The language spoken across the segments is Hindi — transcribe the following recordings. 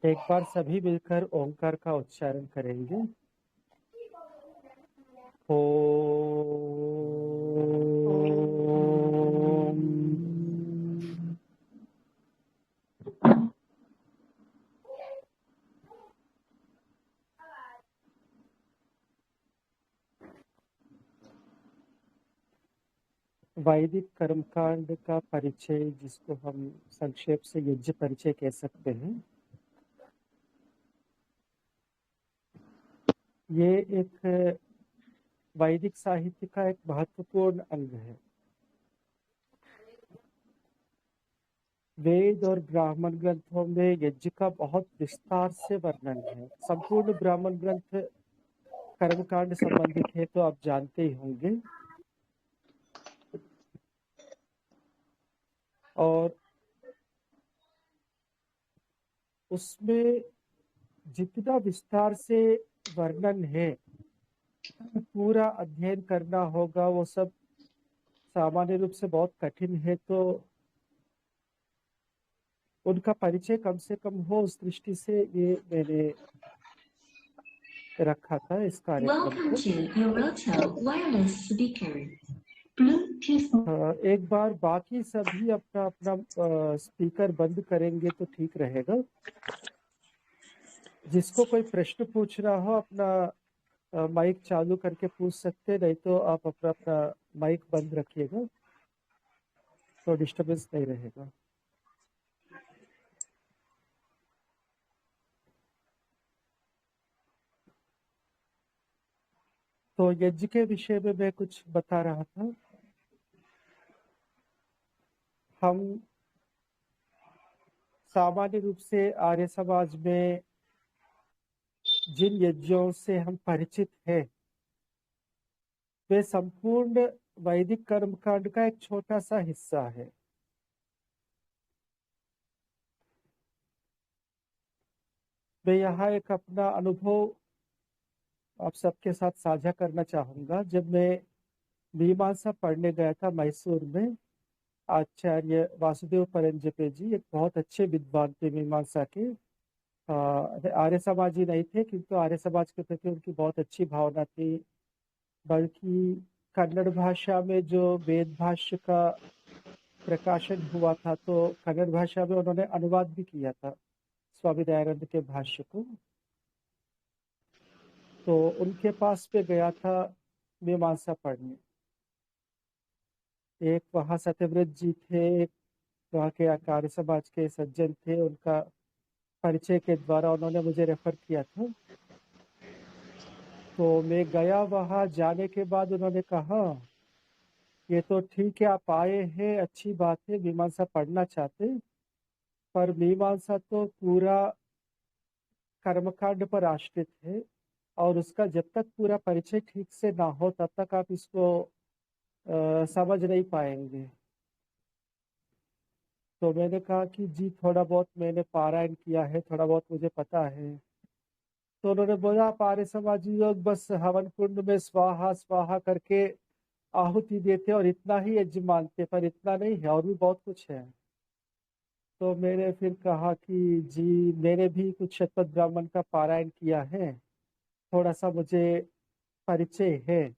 एक बार सभी मिलकर ओंकार का उच्चारण करेंगे। वैदिक कर्मकांड का परिचय, जिसको हम संक्षेप से यज्ञ परिचय कह सकते हैं, ये एक वैदिक साहित्य का एक महत्वपूर्ण अंग है। वेद और ब्राह्मण ग्रंथों में यज्ञ का बहुत विस्तार से वर्णन है। संपूर्ण ब्राह्मण ग्रंथ कर्मकांड संबंधित है, तो आप जानते ही होंगे। और उसमें जितना विस्तार से वर्णन है, पूरा अध्ययन करना होगा, वो सब सामान्य रूप से बहुत कठिन है। तो उनका परिचय कम से कम हो, उस दृष्टि से ये मैंने रखा था इस कार्यक्रम को। एक बार बाकी सभी अपना अपना स्पीकर बंद करेंगे तो ठीक रहेगा। जिसको कोई प्रश्न पूछना हो अपना माइक चालू करके पूछ सकते, नहीं तो आप अपना अपना माइक बंद रखिएगा तो डिस्टर्बेंस नहीं रहेगा। तो यज्ञ के विषय में मैं कुछ बता रहा था। हम सामान्य रूप से आर्य समाज में जिन यज्ञों से हम परिचित हैं, वे संपूर्ण वैदिक कर्मकांड का एक छोटा सा हिस्सा है। मैं यहाँ एक अपना अनुभव आप सबके साथ साझा करना चाहूंगा। जब मैं मीमांसा पढ़ने गया था मैसूर में, आचार्य वासुदेव परंजपे जी एक बहुत अच्छे विद्वान थे मीमांसा के। आर्य समाजी नहीं थे, किंतु आर्य समाज के प्रति उनकी बहुत अच्छी भावना थी। बल्कि कन्नड़ भाषा में जो वेद भाष्य का प्रकाशन हुआ था, तो कन्नड़ भाषा में उन्होंने अनुवाद भी किया था स्वामी दयानंद के भाष्य को। तो उनके पास पे गया था मीमांसा पढ़ने। एक वहाँ सत्यव्रत जी थे, एक वहाँ के आर्य समाज के सज्जन थे। उनका परिचय के द्वारा उन्होंने मुझे रेफर किया था। तो मैं गया, वहाँ जाने के बाद उन्होंने कहा, ये तो ठीक है, आप आए हैं, अच्छी बात है, मीमांसा पढ़ना चाहते, पर मीमांसा तो पूरा कर्मकांड पर आश्रित है, और उसका जब तक पूरा परिचय ठीक से ना हो तब तक आप इसको समझ नहीं पाएंगे। तो मैंने कहा कि जी थोड़ा बहुत मैंने पारायण किया है, थोड़ा बहुत मुझे पता है। तो उन्होंने बोला, आप आर्य समाजी लोग बस हवन कुंड में स्वाहा स्वाहा करके आहुति देते और इतना ही यज्ञ मानते, पर इतना नहीं है, और भी बहुत कुछ है। तो मैंने फिर कहा कि जी मैंने भी कुछ शतपथ ब्राह्मण का पारायण किया है, थोड़ा सा मुझे परिचय है।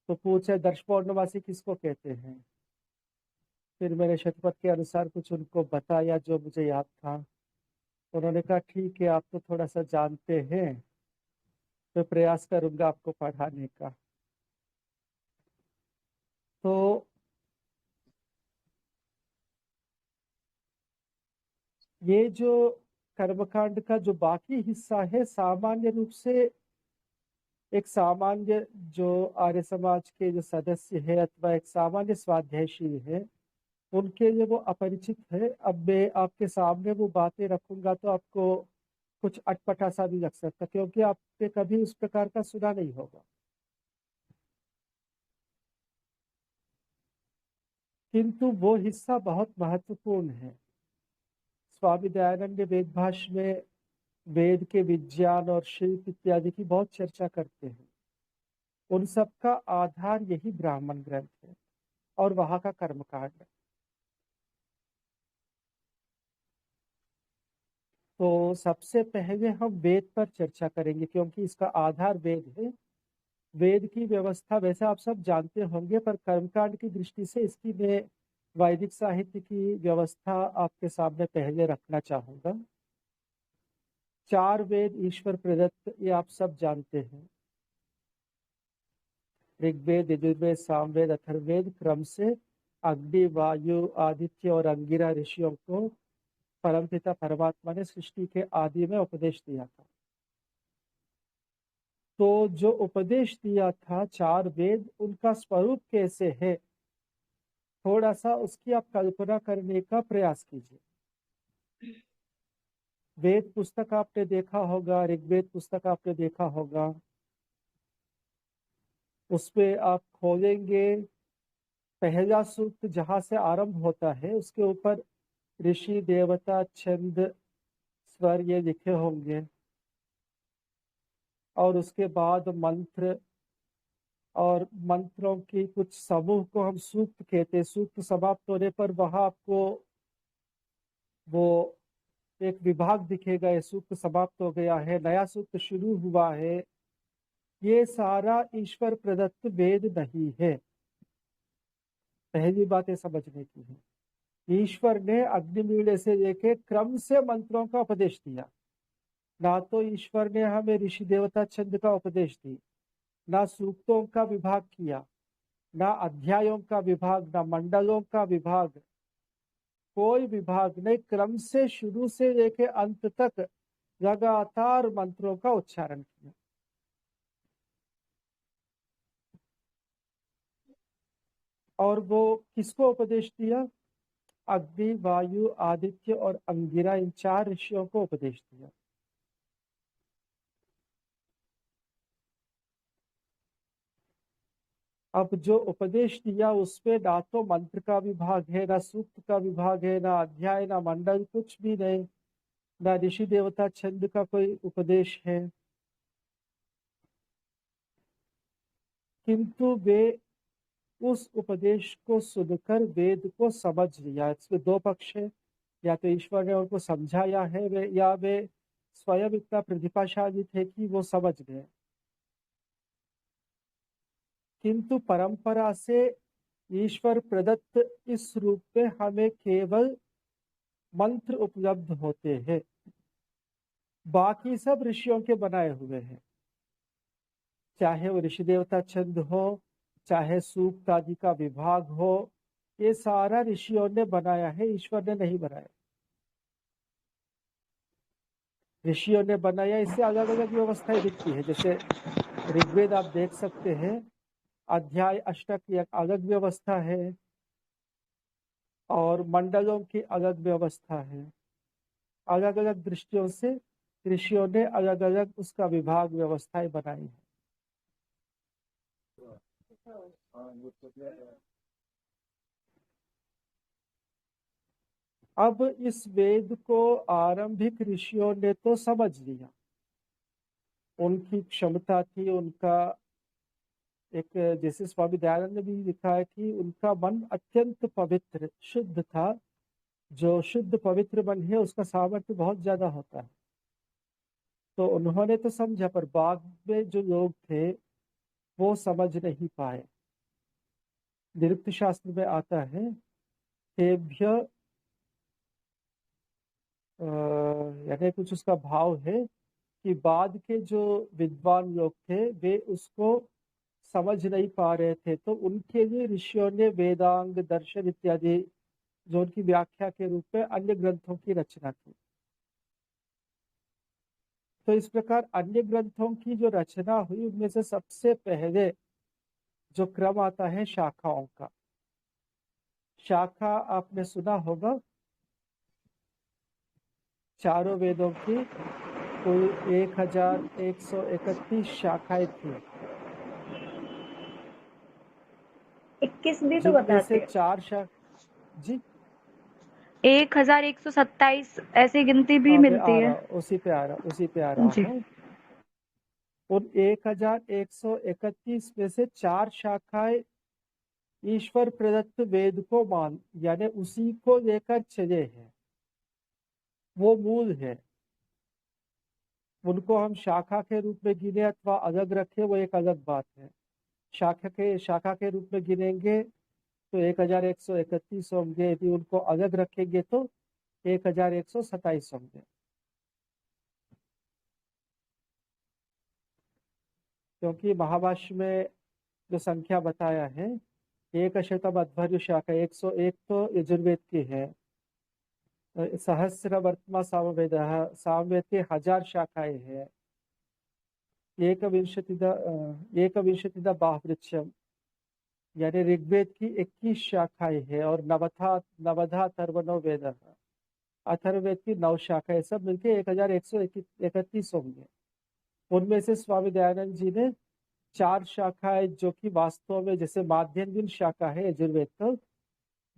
तो पूछे, दर्श पौर्णमासी किसको कहते हैं? फिर मैंने शतपथ के अनुसार कुछ उनको बताया जो मुझे याद था। उन्होंने कहा, ठीक है, आप तो थोड़ा सा जानते हैं, तो प्रयास करूंगा आपको पढ़ाने का। तो ये जो कर्मकांड का जो बाकी हिस्सा है, सामान्य रूप से एक सामान्य जो आर्य समाज के जो सदस्य है अथवा एक सामान्य स्वाध्यायशील है, उनके लिए वो अपरिचित है। अब मैं आपके सामने वो बातें रखूंगा तो आपको कुछ अटपटा सा भी लग सकता, क्योंकि आपने कभी उस प्रकार का सुना नहीं होगा। किंतु वो हिस्सा बहुत महत्वपूर्ण है। स्वामी दयानंद वेद भाष्य में वेद के विज्ञान और शिल्प इत्यादि की बहुत चर्चा करते हैं। उन सब का आधार यही ब्राह्मण ग्रंथ है और वहां का कर्मकांड। तो सबसे पहले हम वेद पर चर्चा करेंगे, क्योंकि इसका आधार वेद है। वेद की व्यवस्था वैसे आप सब जानते होंगे, पर कर्मकांड की दृष्टि से इसकी मैं वैदिक साहित्य की व्यवस्था आपके सामने पहले रखना चाहूंगा। 4 वेद ईश्वर प्रदत्त, ये आप सब जानते हैं। ऋग्वेद, यजुर्वेद, सामवेद, अथर्ववेद क्रम से अग्नि, वायु, आदित्य और अंगिरा ऋषियों को परमपिता परमात्मा ने सृष्टि के आदि में उपदेश दिया था। तो जो उपदेश दिया था 4 वेद, उनका स्वरूप कैसे है, थोड़ा सा उसकी आप कल्पना करने का प्रयास कीजिए। वेद पुस्तक आपने देखा होगा, ऋग्वेद पुस्तक आपने देखा होगा। उसपे आप खोलेंगे, पहला सूक्त जहां से आरंभ होता है उसके ऊपर ऋषि, देवता, छंद, स्वर ये लिखे होंगे, और उसके बाद मंत्र, और मंत्रों की कुछ समूह को हम सूक्त कहते हैं। सूक्त समाप्त होने पर वहां आपको वो एक विभाग दिखेगा, ये सूक्त समाप्त हो गया है, नया सूक्त शुरू हुआ है। ये सारा ईश्वर प्रदत्त वेद नहीं है। पहली बात ये समझने की है, ईश्वर ने अग्निमीढ़ से लेके क्रम से मंत्रों का उपदेश दिया। ना तो ईश्वर ने हमें ऋषि, देवता, छंद का उपदेश दी, ना सूक्तों का विभाग किया, ना अध्यायों का विभाग, ना मंडलों का विभाग, कोई विभाग नहीं। क्रम से शुरू से लेके अंत तक लगातार मंत्रों का उच्चारण किया। और वो किसको उपदेश दिया? अग्नि, वायु, आदित्य और अंगिरा, इन 4 ऋषियों को उपदेश दिया। अब जो उपदेश दिया उसमें ना तो मंत्र का विभाग है, ना सूक्त का विभाग है, ना अध्याय, ना मंडल, कुछ भी नहीं, ना ऋषि, देवता, छंद का कोई उपदेश है। किंतु वे उस उपदेश को सुनकर वेद को समझ लिया। इसमें 2 पक्ष है, या तो ईश्वर ने उनको समझाया है या वे स्वयं इतना प्रतिभाशाली थे कि वो समझ गए। किंतु परंपरा से ईश्वर प्रदत्त इस रूप में हमें केवल मंत्र उपलब्ध होते हैं, बाकी सब ऋषियों के बनाए हुए हैं। चाहे वो ऋषि, देवता, छंद हो, चाहे सूक्त आदि का विभाग हो, ये सारा ऋषियों ने बनाया है, ईश्वर ने नहीं बनाया। ऋषियों ने बनाया, इससे अलग अलग व्यवस्थाएं दिखती है। जैसे ऋग्वेद आप देख सकते हैं, अध्याय अष्टक की एक अलग व्यवस्था है, और मंडलों की अलग व्यवस्था है। अलग अलग दृष्टियों से ऋषियों ने अलग अलग उसका विभाग, व्यवस्थाएं बनाई है। अब इस वेद को आरंभिक ऋषियों ने तो समझ लिया, उनकी क्षमता थी, उनका एक, जैसे स्वामी दयानंद ने भी लिखा है कि उनका मन अत्यंत पवित्र, शुद्ध था। जो शुद्ध पवित्र मन है उसका सामर्थ्य बहुत ज्यादा होता है। तो उन्होंने तो समझा, पर बाद में जो लोग थे वो समझ नहीं पाए। निरुक्त शास्त्र में आता है, तेभ्य यानी कुछ उसका भाव है कि बाद के जो विद्वान लोग थे वे उसको समझ नहीं पा रहे थे, तो उनके लिए ऋषियों ने वेदांग, दर्शन इत्यादि, जो उनकी व्याख्या के रूप में अन्य ग्रंथों की रचना की। तो इस प्रकार अन्य ग्रंथों की जो रचना हुई, उनमें से सबसे पहले जो क्रम आता है शाखाओं का। शाखा आपने सुना होगा, चारों वेदों की कुल 1131 शाखाएं थी, 21 भी तो जिनमें बताते से हैं। 4 जी 1127 ऐसी गिनती भी मैं मिलती आ है। रहा हूँ, उसी पे आ रहा जी। हूँ। उन 1131 में से 4 शाखाएं ईश्वर प्रदत्त वेद को मान, यानी उसी को लेकर चले हैं, वो मूल है। उनको हम शाखा के रूप में गिने अथवा अलग रखे, वो एक अलग बात है। शाखा के रूप में गिनेंगे तो 1131 होंगे, यदि उनको अलग रखेंगे तो 1127 होंगे। क्योंकि महाभाष्य में जो संख्या बताया है, एक शतम अध्वर्य शाखा 101 तो यजुर्वेद की है, सहस्र वर्तमा सामवेद, सामवेद के 1000 शाखाएं हैं, एकविंशतिदा बाहवृक्षम, यानी ऋग्वेद की 21 शाखाएं हैं, और नवधा अथर्वणो वेद, अथर्ववेद की 9 शाखाएं, सब मिलके 1131 होंगे। उनमें से स्वामी दयानंद जी ने 4 शाखाएं, जो कि वास्तव में जैसे माध्यम शाखा है यजुर्वेद का,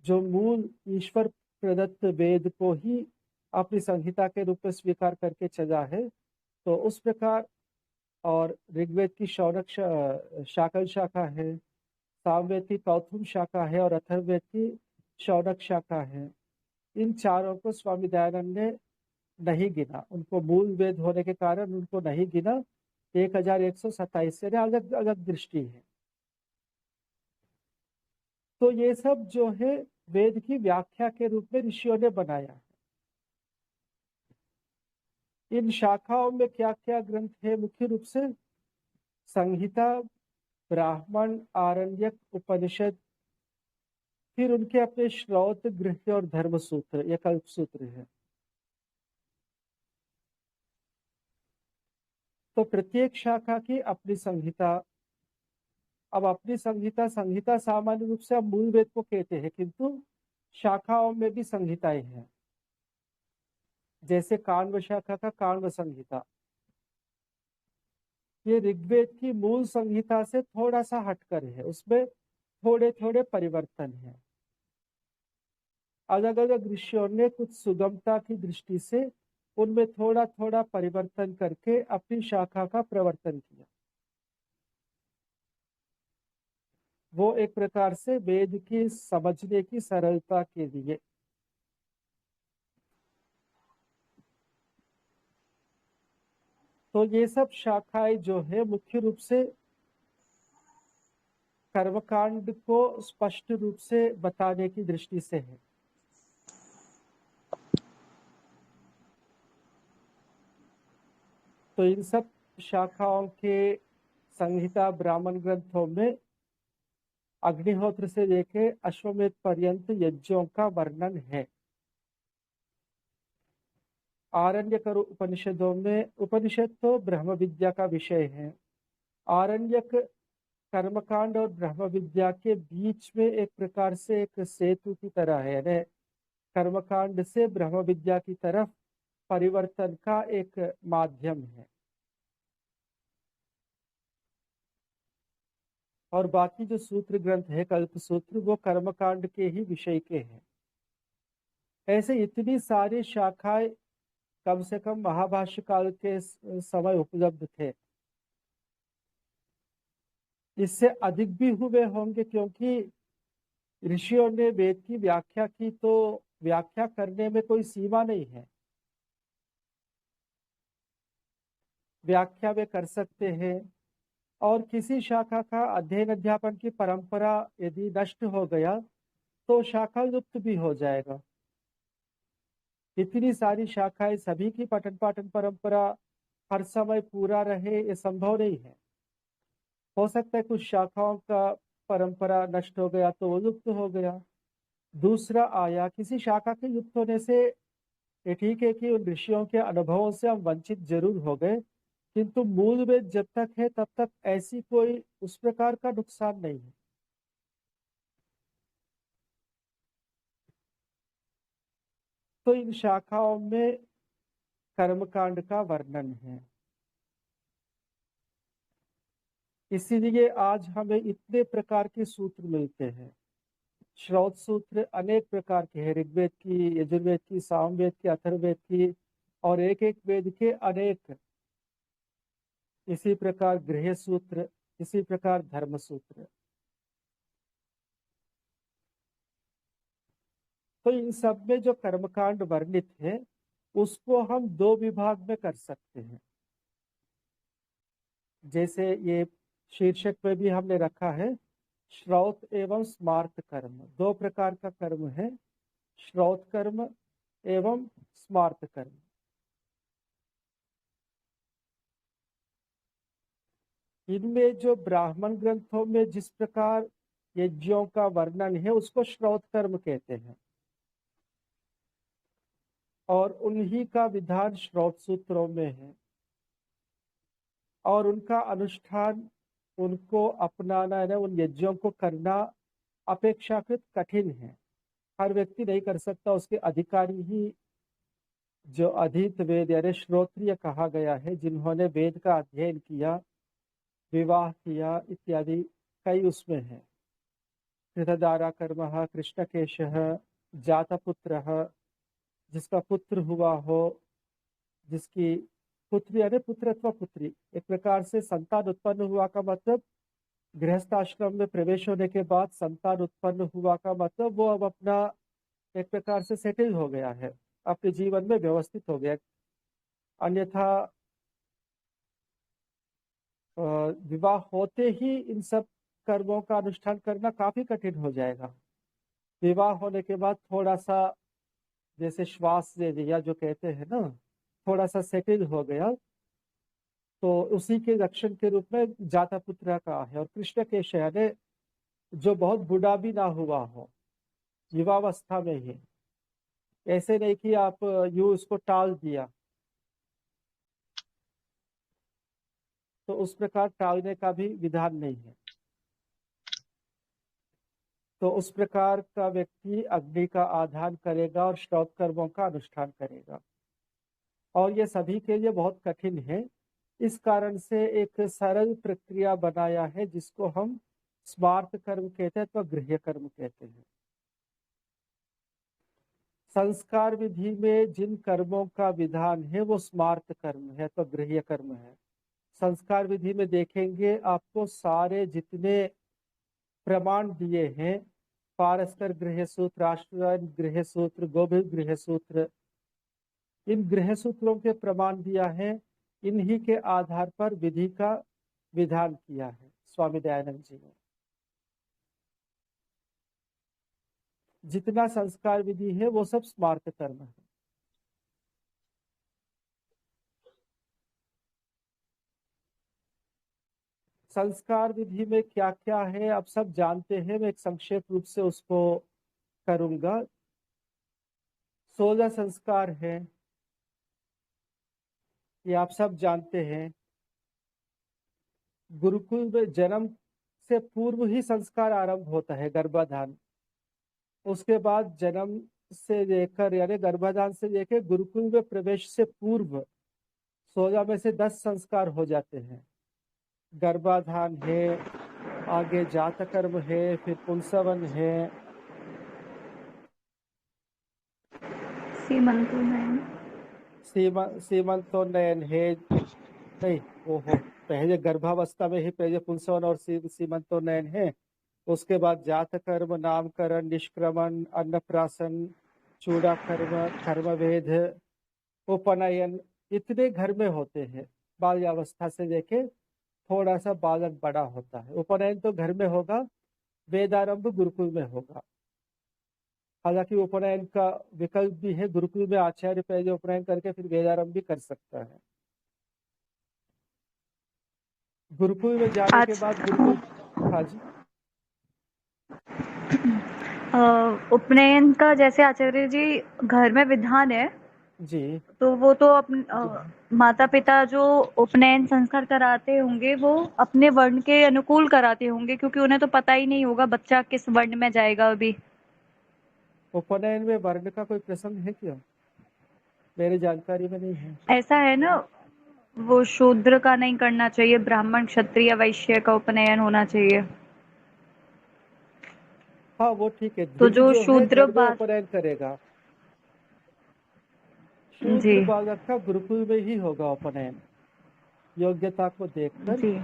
जो मूल ईश्वर प्रदत्त वेद को ही अपनी संहिता के रूप में स्वीकार करके चला है, तो उस प्रकार, और ऋग्वेद की शौनक शाकल शाखा है, सामवेद की कौथुम शाखा है, और अथर्ववेद की शौनक शाखा है। इन चारों को स्वामी दयानंद ने नहीं गिना, उनको मूल वेद होने के कारण उनको नहीं गिना। 1127 से अलग अलग दृष्टि है। तो ये सब जो है वेद की व्याख्या के रूप में ऋषियों ने बनाया है। इन शाखाओं में क्या क्या ग्रंथ है? मुख्य रूप से संहिता, ब्राह्मण, आरण्यक, उपनिषद, फिर उनके अपने श्रौत, गृह्य और धर्म सूत्र, ये कल्प सूत्र है। तो प्रत्येक शाखा की अपनी संहिता। अब अपनी संहिता सामान्य रूप से हम मूल वेद को कहते हैं, किंतु शाखाओं में भी संहिताएं हैं। जैसे काण्व शाखा का काण्व संहिता, ये ऋग्वेद की मूल संहिता से थोड़ा सा हटकर है, उसमें थोड़े थोड़े परिवर्तन है। अलग अलग ऋषियों ने कुछ सुगमता की दृष्टि से उनमें थोड़ा थोड़ा परिवर्तन करके अपनी शाखा का प्रवर्तन किया। वो एक प्रकार से वेद की समझने की सरलता के लिए। तो ये सब शाखाएं जो है मुख्य रूप से कर्मकांड को स्पष्ट रूप से बताने की दृष्टि से है। तो इन सब शाखाओं के संहिता ब्राह्मण ग्रंथों में अग्निहोत्र से लेके अश्वमेध पर्यंत यज्ञों का वर्णन है। आरण्यक और उपनिषदों में, उपनिषद तो ब्रह्म विद्या का विषय है, आरण्यक कर्मकांड और ब्रह्म विद्या के बीच में एक प्रकार से एक सेतु की तरह है, यानी कर्मकांड से ब्रह्म विद्या की तरफ परिवर्तन का एक माध्यम है। और बाकी जो सूत्र ग्रंथ है, कल्प सूत्र, वो कर्मकांड के ही विषय के हैं। ऐसे इतनी सारी शाखाएं कम से कम महाभाष्य काल के समय उपलब्ध थे। इससे अधिक भी हुए होंगे, क्योंकि ऋषियों ने वेद की व्याख्या की, तो व्याख्या करने में कोई सीमा नहीं है। व्याख्या वे कर सकते हैं, और किसी शाखा का अध्ययन अध्यापन की परंपरा यदि नष्ट हो गया तो शाखा लुप्त भी हो जाएगा। इतनी सारी शाखाएं, सभी की पठन पाठन परंपरा हर समय पूरा रहे, ये संभव नहीं है। हो सकता है कुछ शाखाओं का परंपरा नष्ट हो गया तो वो लुप्त हो गया। दूसरा आया, किसी शाखा के लुप्त होने से ये ठीक है कि उन ऋषियों के अनुभवों से हम वंचित जरूर हो गए, किंतु मूल वेद जब तक है तब तक ऐसी कोई उस प्रकार का नुकसान नहीं है। तो इन शाखाओं में कर्मकांड का वर्णन है। इसीलिए आज हमें इतने प्रकार के सूत्र मिलते हैं। श्रौत सूत्र अनेक प्रकार के हैं, ऋग्वेद की, यजुर्वेद की, सामवेद की, अथर्ववेद की, और एक एक वेद के अनेक। इसी प्रकार गृह्य सूत्र, इसी प्रकार धर्म सूत्र। तो इन सब में जो कर्मकांड वर्णित है, उसको हम दो विभाग में कर सकते हैं। जैसे ये शीर्षक में भी हमने रखा है, श्रौत एवं स्मार्त कर्म, दो प्रकार का कर्म है, श्रौत कर्म एवं स्मार्त कर्म। इनमें जो ब्राह्मण ग्रंथों में जिस प्रकार यज्ञों का वर्णन है उसको श्रौत कर्म कहते हैं, और उन्हीं का विधान श्रौत सूत्रों में है, और उनका अनुष्ठान, उनको अपनाना है, उन यज्ञों को करना अपेक्षाकृत कठिन है। हर व्यक्ति नहीं कर सकता, उसके अधिकारी ही, जो अधीत वेद यानी श्रोत्रिय कहा गया है, जिन्होंने वेद का अध्ययन किया, विवाह किया इत्यादि कई उसमें है। कृतदारा कर्म, कृष्णकेश, जातपुत्र, जिसका पुत्र हुआ हो, जिसकी पुत्री यानी पुत्र अथवा पुत्री, एक प्रकार से संतान उत्पन्न हुआ का मतलब, गृहस्थ आश्रम में प्रवेश होने के बाद संतान उत्पन्न हुआ का मतलब वो अब अपना एक प्रकार से सेटल हो गया है, अपने जीवन में व्यवस्थित हो गया। अन्यथा विवाह होते ही इन सब कर्मों का अनुष्ठान करना काफी कठिन हो जाएगा। विवाह होने के बाद थोड़ा सा जैसे श्वास दे दिया जो कहते हैं ना, थोड़ा सा सेटल हो गया, तो उसी के रक्षण के रूप में जाता पुत्र का है। और कृष्ण के शहर जो बहुत बूढ़ा भी ना हुआ हो, युवावस्था में ही, ऐसे नहीं कि आप यू उसको टाल दिया, तो उस प्रकार टालने का भी विधान नहीं है। तो उस प्रकार का व्यक्ति अग्नि का आधान करेगा और श्रौत कर्मों का अनुष्ठान करेगा, और ये सभी के लिए बहुत कठिन है। इस कारण से एक सरल प्रक्रिया बनाया है जिसको हम स्मार्त कर्म कहते हैं, तो गृह्य कर्म कहते हैं। संस्कार विधि में जिन कर्मों का विधान है वो स्मार्त कर्म है, तो गृह्य कर्म है। संस्कार विधि में देखेंगे आपको सारे जितने प्रमाण दिए हैं, पारस्पर गृह्य सूत्र, आश्रयण गृह्य सूत्र, गोभिद गृह्य सूत्र, इन गृह्य सूत्रों के प्रमाण दिया है, इन्हीं के आधार पर विधि का विधान किया है स्वामी दयानंद जी ने। जितना संस्कार विधि है वो सब स्मार्त कर्म है। संस्कार विधि में क्या क्या है आप सब जानते हैं, मैं एक संक्षेप रूप से उसको करूंगा। 16 संस्कार है, ये आप सब जानते हैं। गुरुकुल में जन्म से पूर्व ही संस्कार आरंभ होता है, गर्भाधान। उसके बाद जन्म से लेकर यानी गर्भाधान से लेकर गुरुकुल में प्रवेश से पूर्व 16 में से 10 संस्कार हो जाते हैं। गर्भाधान है, आगे जात कर्म है, फिर पुंसवन है, सीमंतोन्नयन है, नहीं वो हो पहले गर्भावस्था में ही पहले पुंसवन और सीमंतोन्नयन है। उसके बाद जात कर्म, नामकरण, निष्क्रमण, अन्नप्राशन, चूड़ा कर्म, धर्मवेद, उपनयन, इतने घर में होते हैं। बाल्यावस्था से लेके थोड़ा सा बालक बड़ा होता है। उपनयन तो घर में होगा, वेदारंभ गुरुकुल में होगा। हालांकि उपनयन का विकल्प भी है, गुरुकुल में आचार्य पहले उपनयन करके फिर वेदारंभ भी कर सकता है। गुरुकुल में जाने के बाद गुरुकुल, हाँ जी, उपनयन का जैसे आचार्य जी घर में विधान है जी, तो वो तो माता पिता जो उपनयन संस्कार कराते होंगे वो अपने वर्ण के अनुकूल कराते होंगे, क्योंकि उन्हें तो पता ही नहीं होगा बच्चा किस वर्ण में जाएगा अभी। उपनयन में वर्ण का कोई प्रसंग है क्या? मेरी जानकारी में नहीं है। ऐसा है ना, वो शूद्र का नहीं करना चाहिए, ब्राह्मण क्षत्रिय वैश्य का उपनयन होना चाहिए। हाँ वो ठीक है, तो द्विज जो जो है शूद्र घर में उपनयन करेगा। शूद्र जी बालक का गुरुकुल में ही होगा उपनयन, योग्यता को देखकर। जी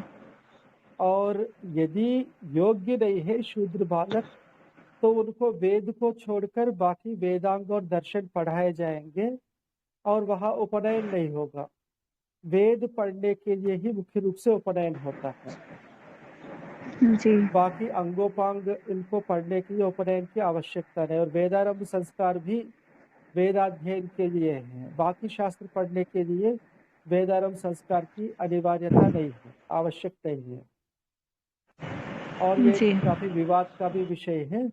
और यदि योग्य नहीं है शूद्र बालक, तो उनको वेद को छोड़कर बाकी वेदांग और दर्शन पढ़ाए जाएंगे और वहां उपनयन नहीं होगा। वेद पढ़ने के लिए ही मुख्य रूप से उपनयन होता है। जी। बाकी अंगोपांग इनको पढ़ने के लिए उपनयन की आवश्यकता नहीं, और वेदारंभ संस्कार भी वेदाध्ययन के लिए है। बाकी शास्त्र पढ़ने के लिए वेदारंभ संस्कार की अनिवार्यता नहीं है, आवश्यक नहीं है। और ये जी। काफी विवाद का भी विषय है,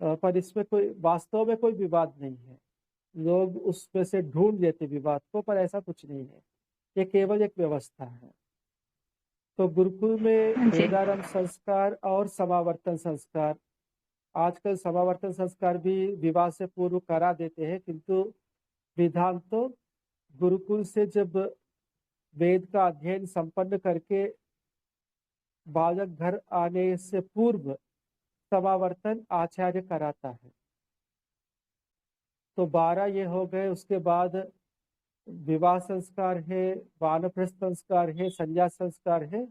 पर इसमें कोई वास्तव में कोई विवाद नहीं है। लोग उसमें से ढूंढ लेते विवाद को, पर ऐसा कुछ नहीं है, ये केवल एक व्यवस्था है। तो गुरुकुल में जी। वेदारंभ संस्कार और समावर्तन संस्कार, आजकल समावर्तन संस्कार भी विवाह से पूर्व करा देते हैं, किंतु विधान तो गुरुकुल से जब वेद का अध्ययन संपन्न करके बालक घर आने से पूर्व समावर्तन आचार्य कराता है। तो 12 ये हो गए। उसके बाद विवाह संस्कार है, वानप्रस्थ संस्कार है, संन्यास संस्कार है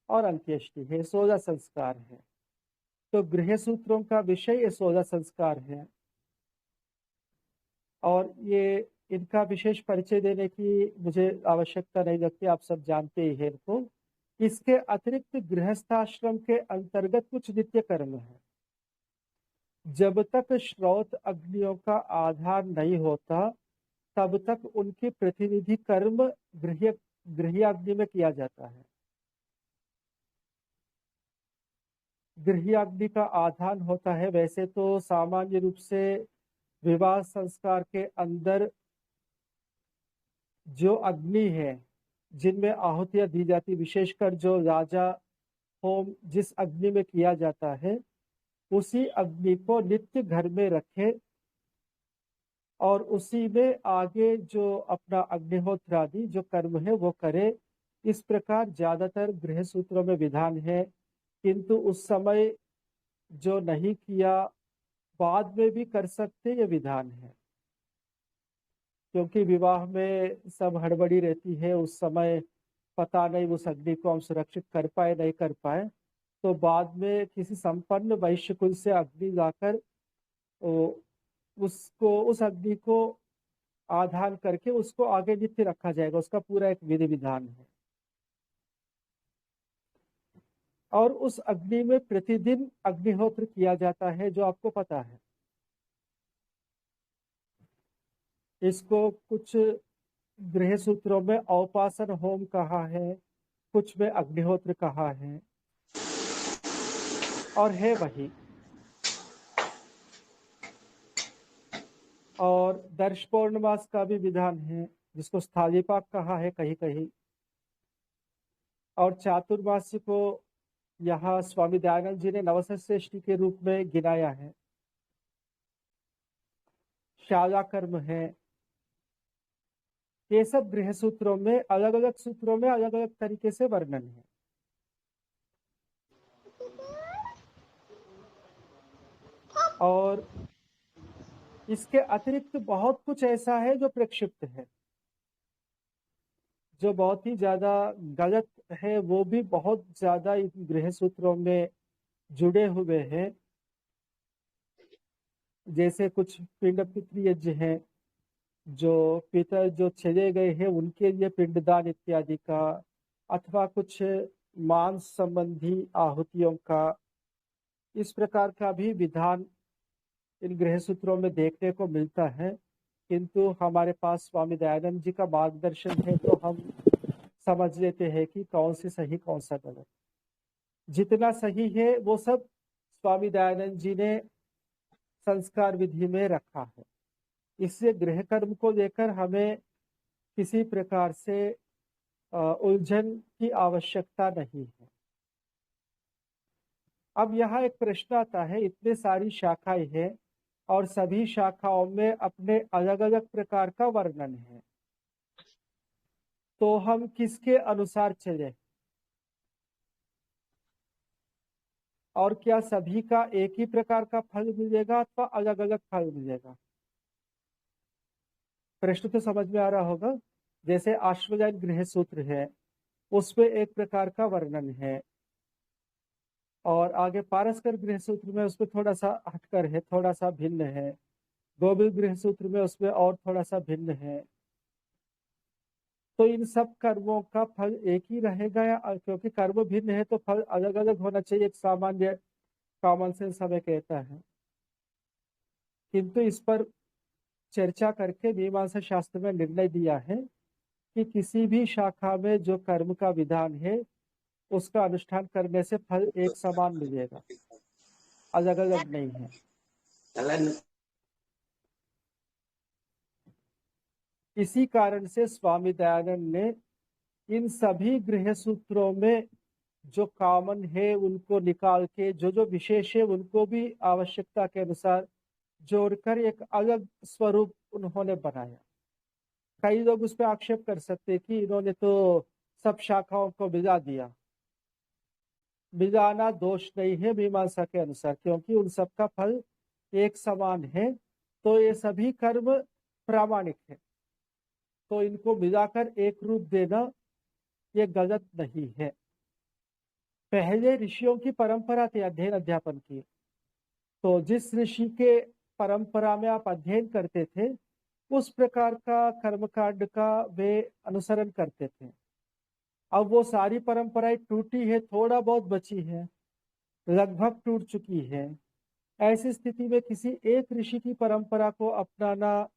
और अंत्येष्टि है। 16 संस्कार है। तो गृह सूत्रों का विषय ये 16 संस्कार है, और ये इनका विशेष परिचय देने की मुझे आवश्यकता नहीं लगती, आप सब जानते ही हैं इनको। इसके अतिरिक्त गृहस्थाश्रम के अंतर्गत कुछ नित्य कर्म है। जब तक श्रौत अग्नियों का आधार नहीं होता, तब तक उनके प्रतिनिधि कर्म गृह्याग्नि में किया जाता है। गृह्याग्नि का आधान होता है। वैसे तो सामान्य रूप से विवाह संस्कार के अंदर जो अग्नि है जिनमें आहुतियां दी जाती, विशेषकर जो राजा होम जिस अग्नि में किया जाता है, उसी अग्नि को नित्य घर में रखे और उसी में आगे जो अपना अग्निहोत्र आदि जो कर्म है वो करे। इस प्रकार ज्यादातर गृह सूत्रों में विधान है, किंतु उस समय जो नहीं किया बाद में भी कर सकते, ये विधान है। क्योंकि विवाह में सब हड़बड़ी रहती है, उस समय पता नहीं उस अग्नि को हम सुरक्षित कर पाए नहीं कर पाए, तो बाद में किसी संपन्न वैश्य कुल से अग्नि लाकर उसको उस अग्नि को आधान करके उसको आगे नित्य रखा जाएगा। उसका पूरा एक विधि विधान है। और उस अग्नि में प्रतिदिन अग्निहोत्र किया जाता है, जो आपको पता है। इसको कुछ गृह सूत्रों में औपासन होम कहा है, कुछ में अग्निहोत्र कहा है, और है वही। और दर्श पौर्णमास का भी विधान है, जिसको स्थालीपाक कहा है कहीं कहीं। और चातुर्मास्य को यहाँ स्वामी दयानंद जी ने नवसश्रेष्ठी के रूप में गिनाया है। शाला कर्म है। ये सब गृह सूत्रों में अलग अलग सूत्रों में अलग अलग तरीके से वर्णन है। और इसके अतिरिक्त बहुत कुछ ऐसा है जो प्रक्षिप्त है, जो बहुत ही ज्यादा गलत है। वो भी बहुत ज्यादा इन गृह सूत्रों में जुड़े हुए हैं। जैसे कुछ पिंड पितृयज्ञ हैं, जो पितर जो चले गए हैं उनके लिए पिंडदान इत्यादि का, अथवा कुछ मांस संबंधी आहुतियों का, इस प्रकार का भी विधान इन गृह सूत्रों में देखने को मिलता है। किंतु हमारे पास स्वामी दयानंद जी का मार्गदर्शन है, तो हम समझ लेते हैं कि कौन सी सही कौन सा गलत। जितना सही है वो सब स्वामी दयानंद जी ने संस्कार विधि में रखा है। इसलिए गृह कर्म को लेकर हमें किसी प्रकार से उलझन की आवश्यकता नहीं है। अब यहाँ एक प्रश्न आता है, इतने सारी शाखाएं हैं और सभी शाखाओं में अपने अलग अलग प्रकार का वर्णन है, तो हम किसके अनुसार चले? और क्या सभी का एक ही प्रकार का फल मिलेगा अथवा अलग अलग फल मिलेगा? प्रश्न तो समझ में आ रहा होगा। जैसे अश्वजायन गृह सूत्र है, उसमें एक प्रकार का वर्णन है, और आगे पारस्कर गृह सूत्र में उसमें थोड़ा सा हटकर है, थोड़ा सा भिन्न है। गोविल गृह सूत्र में उसमें और थोड़ा सा भिन्न है। तो इन सब कर्मों का फल एक ही रहेगा, या क्योंकि कर्म भिन्न है तो फल अलग अलग होना चाहिए, एक सामान्य कॉमन सेंस हमें कहता है। किंतु इस पर चर्चा करके मीमांसा शास्त्र में निर्णय दिया है कि किसी भी शाखा में जो कर्म का विधान है उसका अनुष्ठान करने से फल एक समान मिलेगा, अलग अलग नहीं है। इसी कारण से स्वामी दयानंद ने इन सभी गृह सूत्रों में जो कॉमन है उनको निकाल के जो जो विशेष है उनको भी आवश्यकता के अनुसार जोड़कर एक अलग स्वरूप उन्होंने बनाया। कई लोग उस पर आक्षेप कर सकते कि इन्होंने तो सब शाखाओं को मिला दिया। मिलाना दोष नहीं है मीमांसा के अनुसार, क्योंकि उन सबका फल एक समान है, तो ये सभी कर्म प्रामाणिक है, तो इनको मिलाकर एक रूप देना ये गलत नहीं है। पहले ऋषियों की परंपरा थी अध्ययन अध्यापन की, तो जिस ऋषि के परंपरा में आप अध्ययन करते थे उस प्रकार का कर्मकांड का वे अनुसरण करते थे। अब वो सारी परंपराएं टूटी है, थोड़ा बहुत बची है, लगभग टूट चुकी है। ऐसी स्थिति में किसी एक ऋषि की परंपरा को अपनाना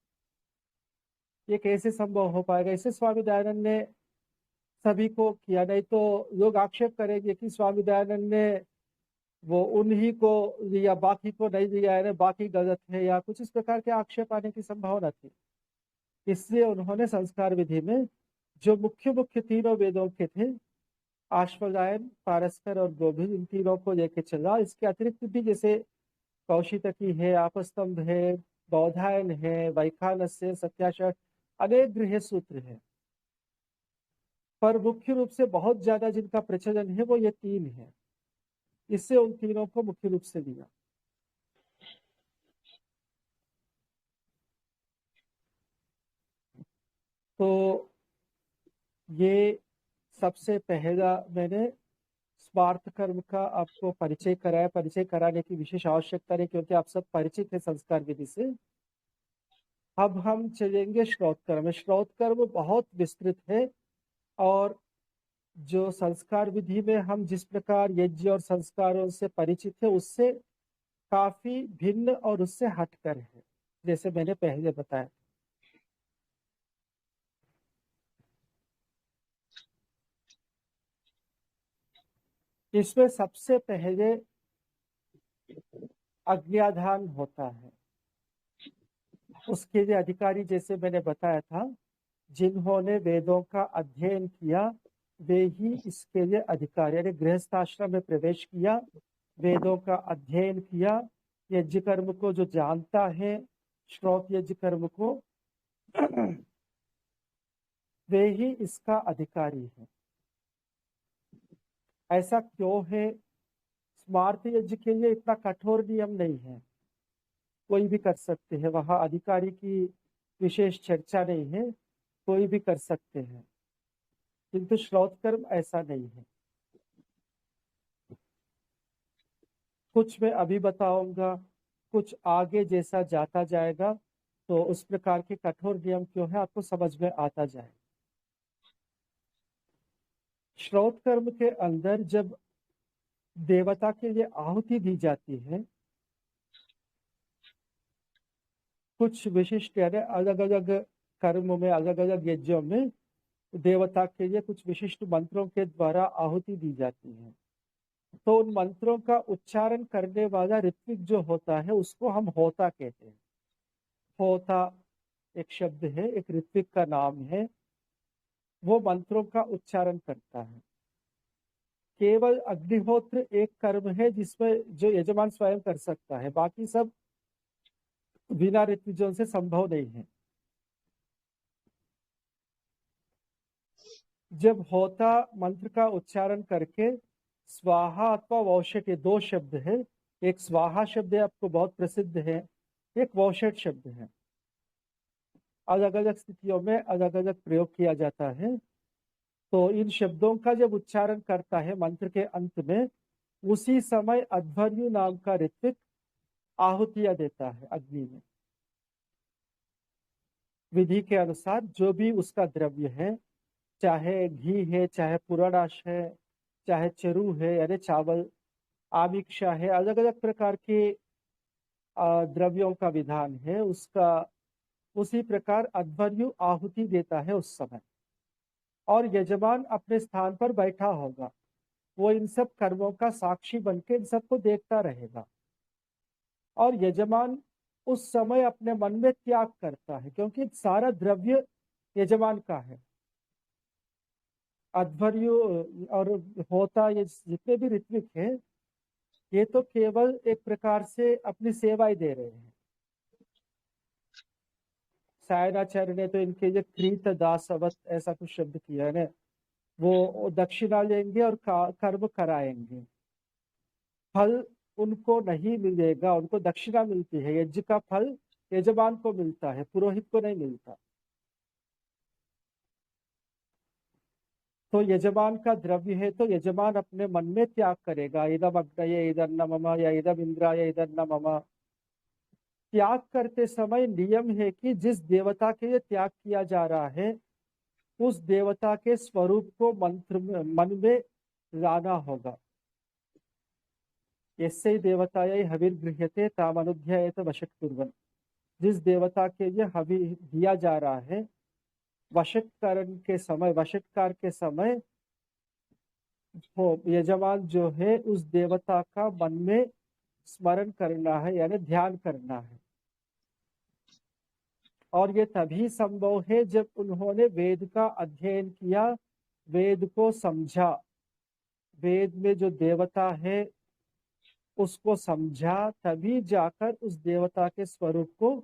ये कैसे संभव हो पाएगा? इसे स्वामी दयानंद ने सभी को किया, नहीं तो लोग आक्षेप करेंगे कि स्वामी दयानंद ने वो उन्हीं को लिया, बाकी को नहीं लिया है, बाकी गलत है, या कुछ इस प्रकार के आक्षेप आने की संभावना थी। इसलिए उन्होंने संस्कार विधि में जो मुख्य मुख्य तीनों वेदों के थे, आश्वगायन, पारस्पर और गोभिद, इन तीनों को लेके चला। इसके अतिरिक्त भी जैसे कौशितकी है, आपस्तंभ है, बौधायन है, वैखानस्य, सत्याशठ, अनेक गृह सूत्र है, पर मुख्य रूप से बहुत ज्यादा जिनका प्रचलन है वो ये तीन है। इससे उन तीनों को मुख्य रूप से लिया। तो ये सबसे पहला मैंने स्वार्थ कर्म का आपको परिचय कराया। परिचय कराने की विशेष आवश्यकता नहीं, क्योंकि आप सब परिचित है संस्कार विधि से। अब हम चलेंगे श्रौत कर्म। श्रौत कर्म बहुत विस्तृत है, और जो संस्कार विधि में हम जिस प्रकार यज्ञ और संस्कारों से परिचित है उससे काफी भिन्न और उससे हटकर है, जैसे मैंने पहले बताया। इसमें सबसे पहले अज्ञाधान होता है। उसके लिए अधिकारी, जैसे मैंने बताया था, जिन्होंने वेदों का अध्ययन किया वे ही इसके लिए अधिकारी, यानी गृहस्थाश्रम में प्रवेश किया, वेदों का अध्ययन किया, यज्ञ कर्म को जो जानता है, श्रौत यज्ञ कर्म को, वे ही इसका अधिकारी है। ऐसा क्यों है? स्मार्त यज्ञ के लिए इतना कठोर नियम नहीं है, कोई भी कर सकते हैं, वहां अधिकारी की विशेष चर्चा नहीं है, कोई भी कर सकते हैं। किंतु श्रौत कर्म ऐसा नहीं है। कुछ मैं अभी बताऊंगा, कुछ आगे जैसा जाता जाएगा तो उस प्रकार के कठोर नियम क्यों है आपको समझ में आता जाए। श्रौत कर्म के अंदर जब देवता के लिए आहुति दी जाती है, कुछ विशिष्ट यानी अलग अलग कर्म में, अलग अलग यज्ञों में देवता के लिए कुछ विशिष्ट मंत्रों के द्वारा आहुति दी जाती है। तो उन मंत्रों का उच्चारण करने वाला ऋत्विक जो होता है उसको हम होता कहते हैं। होता एक शब्द है, एक ऋत्विक का नाम है, वो मंत्रों का उच्चारण करता है। केवल अग्निहोत्र एक कर्म है जिसमें जो यजमान स्वयं कर सकता है, बाकी सब बिना ऋत्विजों से संभव नहीं है। जब होता मंत्र का उच्चारण करके स्वाहा अथवा वौषट, ये दो शब्द है, एक स्वाहा शब्द है आपको बहुत प्रसिद्ध है, एक वौषट शब्द है, अलग अलग स्थितियों में अलग अलग प्रयोग किया जाता है। तो इन शब्दों का जब उच्चारण करता है मंत्र के अंत में, उसी समय अध्वर्यु नाम का ऋत्विक आहुतियां देता है अग्नि में। विधि के अनुसार जो भी उसका द्रव्य है, चाहे घी है, चाहे पुराणाश है, चाहे चरू है यानी चावल, आमिक्षा है, अलग अलग प्रकार के द्रव्यों का विधान है उसका। उसी प्रकार अध्वर्यु आहुति देता है उस समय, और यजमान अपने स्थान पर बैठा होगा। वो इन सब कर्मों का साक्षी बनके इन सबको देखता रहेगा। और यजमान उस समय अपने मन में त्याग करता है, क्योंकि सारा द्रव्य यजमान का है। अध्वर्यु और होता, ये जितने भी ऋत्विक हैं, ये तो केवल एक प्रकार से अपनी सेवाएं दे रहे हैं। सायणाचार्य ने तो इनके लिए कृत दासवत ऐसा कुछ शब्द किया है ना। वो दक्षिणा लेंगे और कर्म कराएंगे, फल उनको नहीं मिलेगा। उनको दक्षिणा मिलती है, यज्ञ का फल यजमान को मिलता है, पुरोहित को नहीं मिलता। तो यजमान का द्रव्य है, तो यजमान अपने मन में त्याग करेगा। इदम अग्नये इदन्न मम, या इदम इंद्राय इदन्न मम। त्याग करते समय नियम है कि जिस देवता के लिए त्याग किया जा रहा है, उस देवता के स्वरूप को मंत्र में, मन में लाना होगा। यस्य देवतायै हविर्गृह्यते ताम अनुध्यायेत वशक कुर्वन्। जिस देवता के लिए हवि दिया जा रहा है, वशत्करण के समय, वशत्कार के समय हो यजमान जो है उस देवता का मन में स्मरण करना है, यानी ध्यान करना है। और ये तभी संभव है जब उन्होंने वेद का अध्ययन किया, वेद को समझा, वेद में जो देवता है उसको समझा, तभी जाकर उस देवता के स्वरूप को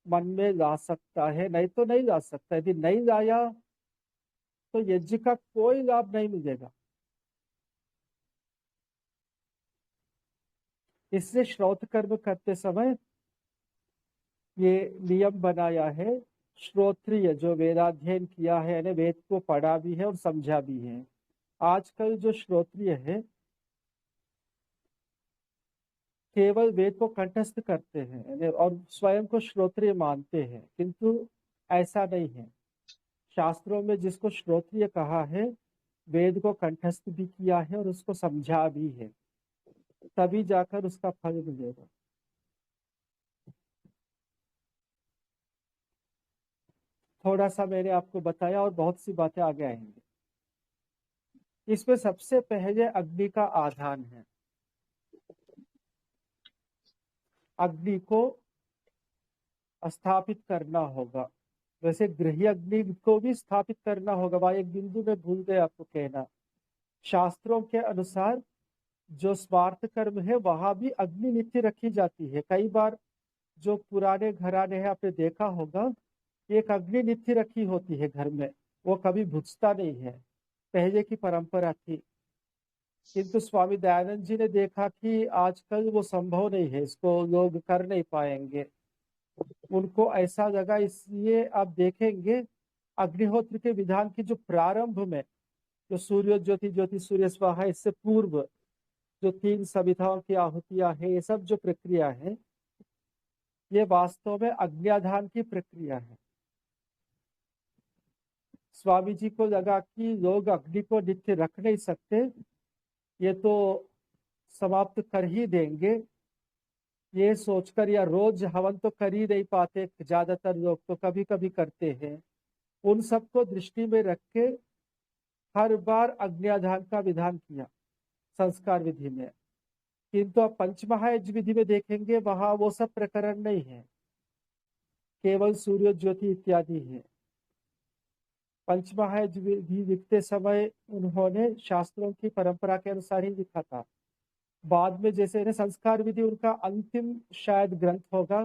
मन में ला सकता है, नहीं तो नहीं ला सकता। यदि नहीं लाया तो यज्ञ का कोई लाभ नहीं मिलेगा। इससे श्रौत कर्म करते समय ये नियम बनाया है। श्रोत्रिय जो वेदाध्ययन किया है, यानी वेद को पढ़ा भी है और समझा भी है। आजकल जो श्रोत्रिय है केवल वेद को कंठस्थ करते हैं और स्वयं को श्रोत्रिय मानते हैं, किंतु ऐसा नहीं है। शास्त्रों में जिसको श्रोत्रिय कहा है, वेद को कंठस्थ भी किया है और उसको समझा भी है, तभी जाकर उसका फल मिलेगा। थोड़ा सा मैंने आपको बताया और बहुत सी बातें आगे आएंगी। इसमें सबसे पहले अग्नि का आधान है। अग्नि को स्थापित करना होगा। वैसे गृह अग्नि को भी स्थापित करना होगा। वहां एक बिंदु में भूल गए आपको कहना, शास्त्रों के अनुसार जो स्वार्थ कर्म है वहां भी अग्नि नित्य रखी जाती है। कई बार जो पुराने घराने हैं आपने देखा होगा, एक अग्नि नित्य रखी होती है घर में, वो कभी बुझता नहीं है, पहले की परंपरा थी। किंतु स्वामी दयानंद जी ने देखा कि आजकल वो संभव नहीं है, इसको लोग कर नहीं पाएंगे। उनको ऐसा लगा, इसलिए आप देखेंगे अग्निहोत्र के विधान की जो प्रारंभ में जो सूर्य ज्योति ज्योति सूर्य स्वाहा, इससे पूर्व जो 3 सविताओं की आहुतियां हैं, ये सब जो प्रक्रिया है, ये वास्तव में अग्न्याधान की प्रक्रिया है। स्वामी जी को लगा कि लोग अग्नि को नित्य रख नहीं सकते, ये तो समाप्त कर ही देंगे। ये सोचकर, या रोज हवन तो कर ही नहीं पाते, ज्यादातर लोग तो कभी कभी करते हैं, उन सबको दृष्टि में रख के हर बार अग्न्याधान का विधान किया संस्कार विधि में। किंतु आप पंचमहायज्ञ विधि में देखेंगे, वहां वो सब प्रकरण नहीं है, केवल सूर्य ज्योति इत्यादि है। पंचमहायज्ञ विधि लिखते समय उन्होंने शास्त्रों की परंपरा के अनुसार ही लिखा था। बाद में जैसे ना संस्कार विधि उनका अंतिम शायद ग्रंथ होगा,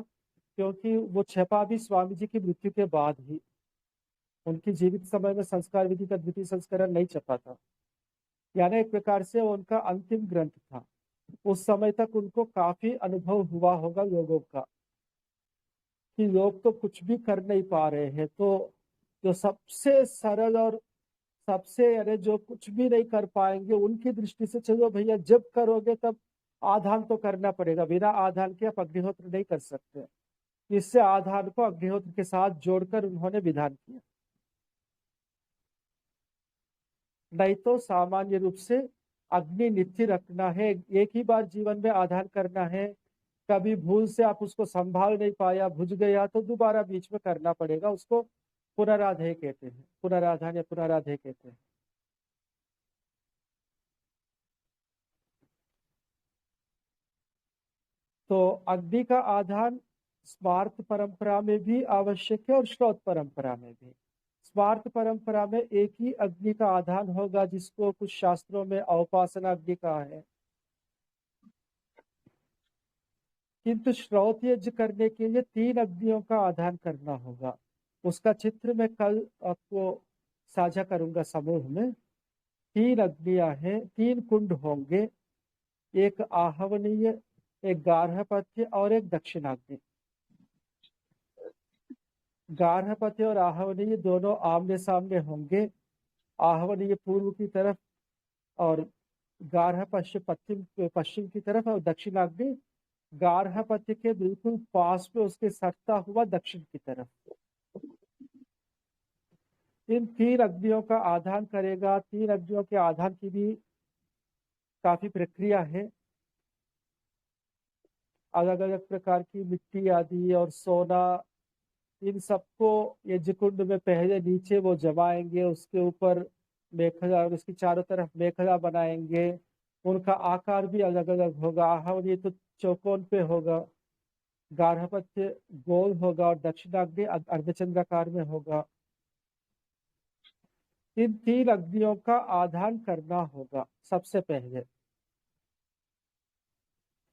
क्योंकि वो छपा भी स्वामी जी की मृत्यु के बाद ही। उनकी जीवित समय में संस्कार विधि का द्वितीय संस्करण नहीं छपा था, यानी एक प्रकार से वो उनका अंतिम ग्रंथ था। उस समय तक उनको काफी अनुभव हुआ होगा लोगों का, कि लोग तो कुछ भी कर नहीं पा रहे हैं, तो जो सबसे सरल और सबसे, यानी जो कुछ भी नहीं कर पाएंगे, उनकी दृष्टि से चलो भैया जब करोगे तब आधान तो करना पड़ेगा, बिना आधान के आप अग्निहोत्र नहीं कर सकते। इससे आधान को अग्निहोत्र के साथ जोड़कर उन्होंने विधान किया। नहीं तो सामान्य रूप से अग्नि नित्य रखना है, एक ही बार जीवन में आधान करना है। कभी भूल से आप उसको संभाल नहीं पाया, बुझ गया, तो दोबारा बीच में करना पड़ेगा। उसको पुनराधेय कहते हैं, पुनराधान या पुनराधेय कहते हैं। तो अग्नि का आधान स्मार्त परंपरा में भी आवश्यक है और श्रौत परंपरा में भी। स्मार्त परंपरा में एक ही अग्नि का आधान होगा, जिसको कुछ शास्त्रों में औपासना अग्नि कहा है। किंतु श्रौत यज्ञ करने के लिए 3 अग्नियों का आधान करना होगा। उसका चित्र मैं कल आपको साझा करूंगा समूह में। 3 अग्नियां हैं, 3 कुंड होंगे, एक आहवनीय, एक गार्हपत्य और एक दक्षिणाग्नि। गार्हपत्य और आहवनीय दोनों आमने सामने होंगे। आहवनीय पूर्व की तरफ और गार्हपत्य पश्चिम की तरफ, और दक्षिणाग्नि गार्हपत्य के बिल्कुल पास में उसके सटता हुआ दक्षिण की तरफ। इन 3 अग्नियों का आधान करेगा। 3 अग्नियों के आधान की भी काफी प्रक्रिया है। अलग अलग प्रकार की मिट्टी आदि और सोना, इन सबको यज्ञ कुंड में पहले नीचे वो जमाएंगे, उसके ऊपर मेखला, उसकी चारों तरफ मेखला बनाएंगे। उनका आकार भी अलग अलग होगा। आहवनीय तो चौकोन पे होगा, गार्हपत्य गोल होगा और दक्षिणाग्नि अर्धचंद्राकार में होगा। इन 3 अग्नियों का आधान करना होगा सबसे पहले,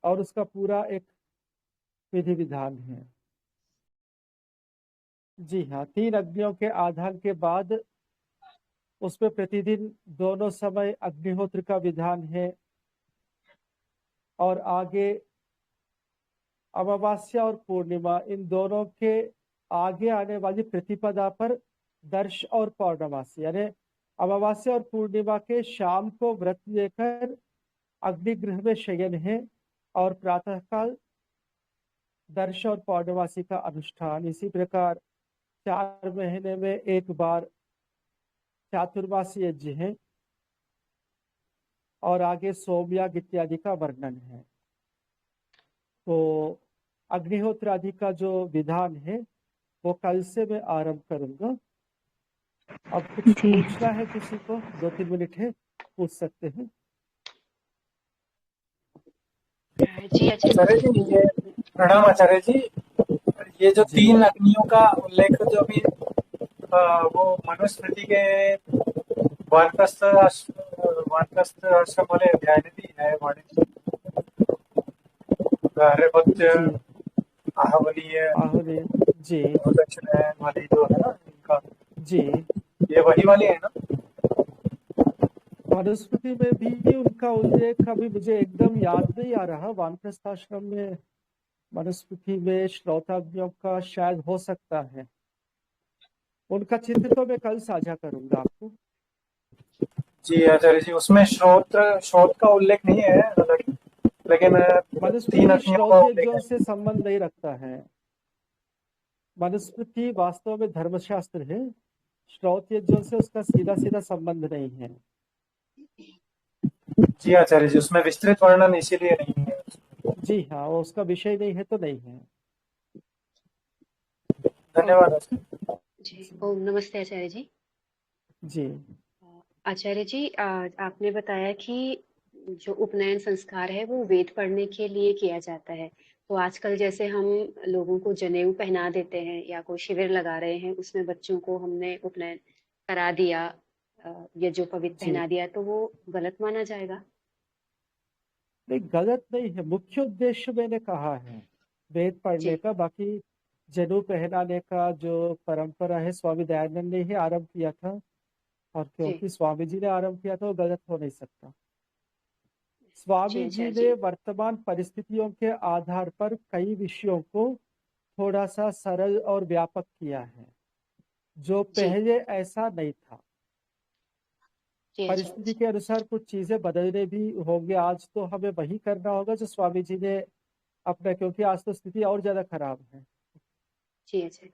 और उसका पूरा एक विधि विधान है। जी हाँ, 3 अग्नियों के आधान के बाद उसमें प्रतिदिन दोनों समय अग्निहोत्र का विधान है। और आगे अमावस्या और पूर्णिमा, इन दोनों के आगे आने वाली प्रतिपदा पर दर्श और पौर्णमासी, यानी अमावस्या और पूर्णिमा के शाम को व्रत लेकर अग्निगृह में शयन है, और प्रातःकाल दर्श और पौर्णमासी का अनुष्ठान। इसी प्रकार 4 महीने में एक बार चातुर्मासी यज्ञ है, और आगे सोमयाग इत्यादि का वर्णन है। तो अग्निहोत्र आदि का जो विधान है वो कल से मैं आरंभ करूंगा। अब कुछ जी पूछना है किसी को? 2-3 मिनट है, पूछ सकते हैं। जी आचार्य जी, ये प्रणाम आचार्य जी। ये जो जी 3 अग्नियों का उल्लेख जो भी वो मनुस्मृति के वानप्रस्थ आश्रम वाले अध्याय में भी है। गार्हपत्य, जी आहवनीय आहुति। जी और दक्षिणायन वाली जो है ना इनका, जी ये वही वाली है ना? मनुस्मृति में भी उनका उल्लेख अभी मुझे एकदम याद नहीं आ रहा। वानप्रस्थ आश्रम में मनुस्मृति में श्रौताग्नियों का शायद हो सकता है। उनका चित्र तो मैं कल साझा करूंगा आपको। जी आचार्य जी, उसमें श्रोत का उल्लेख नहीं है, लेकिन 3 मनुस्मृति अग्नियों का श्रौत उल्लेख यज्ञों है। से संबंध नहीं रखता है। मनुस्मृति वास्तव में धर्मशास्त्र है, श्रौत यज्ञों से उसका सीधा सीधा संबंध नहीं है। जी आचार्य जी, उसमें विस्तृत वर्णन इसीलिए नहीं है। जी हाँ, वो उसका विषय नहीं है तो नहीं है। धन्यवाद आचार्य जी। ओम नमस्ते आचार्य जी। जी आचार्य जी, आपने बताया कि जो उपनयन संस्कार है वो वेद पढ़ने के लिए किया जाता है। तो आजकल जैसे हम लोगों को जनेऊ पहना देते हैं या कोई शिविर लगा रहे हैं, उसमें बच्चों को हमने उपनयन करा दिया, या जो पवित्र जी पहना दिया, तो वो गलत माना जाएगा? नहीं, गलत नहीं है। मुख्य उद्देश्य मैंने कहा है वेद पढ़ने जी का। बाकी जनेऊ पहनाने का जो परंपरा है स्वामी दयानंद ने ही आरंभ किया था, और जी क्योंकि स्वामी जी ने आरंभ किया था वो गलत हो नहीं सकता। जी स्वामी जी आचार्य ने जी। वर्तमान परिस्थितियों के आधार पर कई विषयों को थोड़ा सा सरल और व्यापक किया है, जो जी पहले ऐसा नहीं था। जी आचार्य परिस्थिति जी। के अनुसार कुछ चीजें बदलने भी होंगे। आज तो हमें वही करना होगा जो स्वामी जी ने अपना, क्योंकि आज तो स्थिति और ज्यादा खराब है। जी आचार्य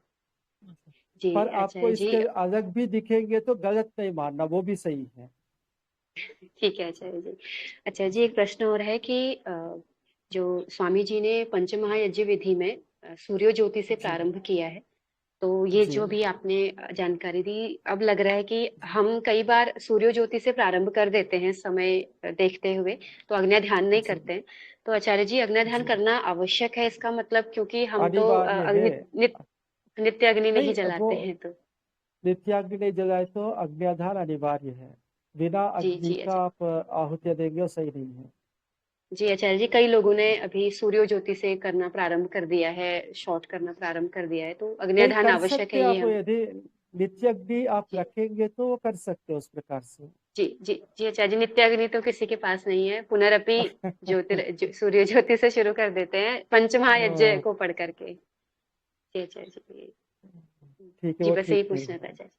जी। पर आपको आचार्य जी, इसके अलग भी दिखेंगे तो गलत नहीं मानना, वो भी सही है। ठीक है आचार्य जी। अच्छा जी, एक प्रश्न और है कि जो स्वामी जी ने पंचमहायज्ञ विधि में सूर्य ज्योति से जी प्रारंभ किया है, तो ये जी जो भी आपने जानकारी दी, अब लग रहा है कि हम कई बार सूर्य ज्योति से प्रारंभ कर देते हैं समय देखते हुए, तो अग्नि ध्यान नहीं जी करते हैं। तो आचार्य जी, अग्नि ध्यान जी करना आवश्यक है इसका मतलब, क्योंकि हम तो अनिवार्य है। नित्य अग्नि नहीं नहीं, वो जलाते हैं तो। नित्याग्नि नहीं जलाए तो अग्न्याधान अनिवार्य है। बिना जी अग्नि जी का आचार्य। आप आहुति देंगे वो सही नहीं है। जी आचार्य जी, कई लोगों ने अभी सूर्य ज्योति से करना प्रारंभ कर दिया है, शॉर्ट करना प्रारंभ कर दिया है, तो नहीं, अग्न्याधान कर आवश्यक सकते है ये आप, हम। यदि नित्याग्नि आप जी रखेंगे तो वो कर सकते हो उस प्रकार से। जी जी जी आचार्य जी, नित्याग्नि तो किसी के पास नहीं है, पुनरअपि सूर्य ज्योति से शुरू कर देते हैं पंचमहायज्ञ अ, को पढ़ करके। जी आचार्य जी। ठीक है, जी वो बस ठीक यही नहीं पूछना था है। आचार्य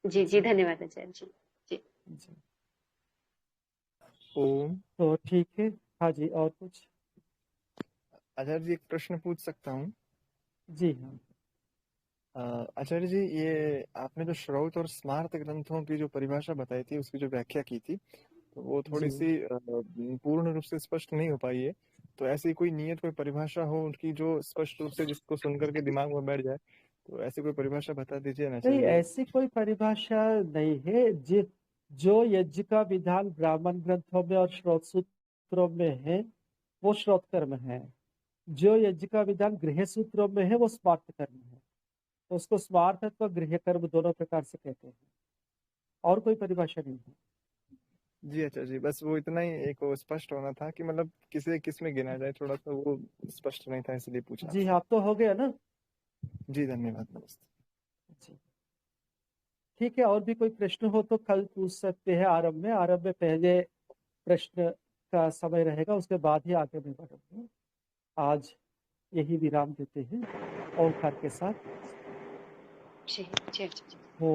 जी। जी जी धन्यवाद आचार्य जी। जी जी। ओम। तो ठीक है। हाँ जी, और कुछ? आचार्य जी, एक प्रश्न पूछ सकता हूँ? जी हाँ। आचार्य जी, ये आपने जो श्रौत और स्मार्त ग्रंथों की जो परिभाषा बताई थी, उसकी जो व्याख्या की थी, तो वो जी थोड़ी सी पूर्ण रूप से स्पष्ट नहीं हो पाई है। तो ऐसी कोई नियत, कोई परिभाषा हो उनकी जो स्पष्ट रूप से जिसको सुनकर के दिमाग में बैठ जाए, तो ऐसी कोई परिभाषा बता दीजिए ना नहीं, आचार्य जी। ऐसी कोई परिभाषा नहीं है। जो यज्ञ का विधान ब्राह्मण ग्रंथों में और श्रौत सूत्रों में है वो श्रौत कर्म है। जो यज्ञ का विधान गृह सूत्रों में है वो स्मार्त कर्म है। तो उसको स्मार्त अथवा गृह कर्म दोनों प्रकार से कहते हैं। और कोई परिभाषा नहीं है। जी आचार्य जी, बस वो इतना ही एक वो स्पष्ट होना था कि मतलब किसे किस में गिना जाए, थोड़ा सा वो स्पष्ट नहीं था, इसलिए पूछा जी आपसे। आप तो हो गया ना। जी धन्यवाद, नमस्ते। जी ठीक है, और भी कोई प्रश्न हो तो कल पूछ सकते हैं। आरंभ में पहले प्रश्न का समय रहेगा, उसके बाद ही आगे मैं बढ़ूंगा। आज यही विराम देते हैं ओंकार के साथ। जी जी आचार्य जी। ओ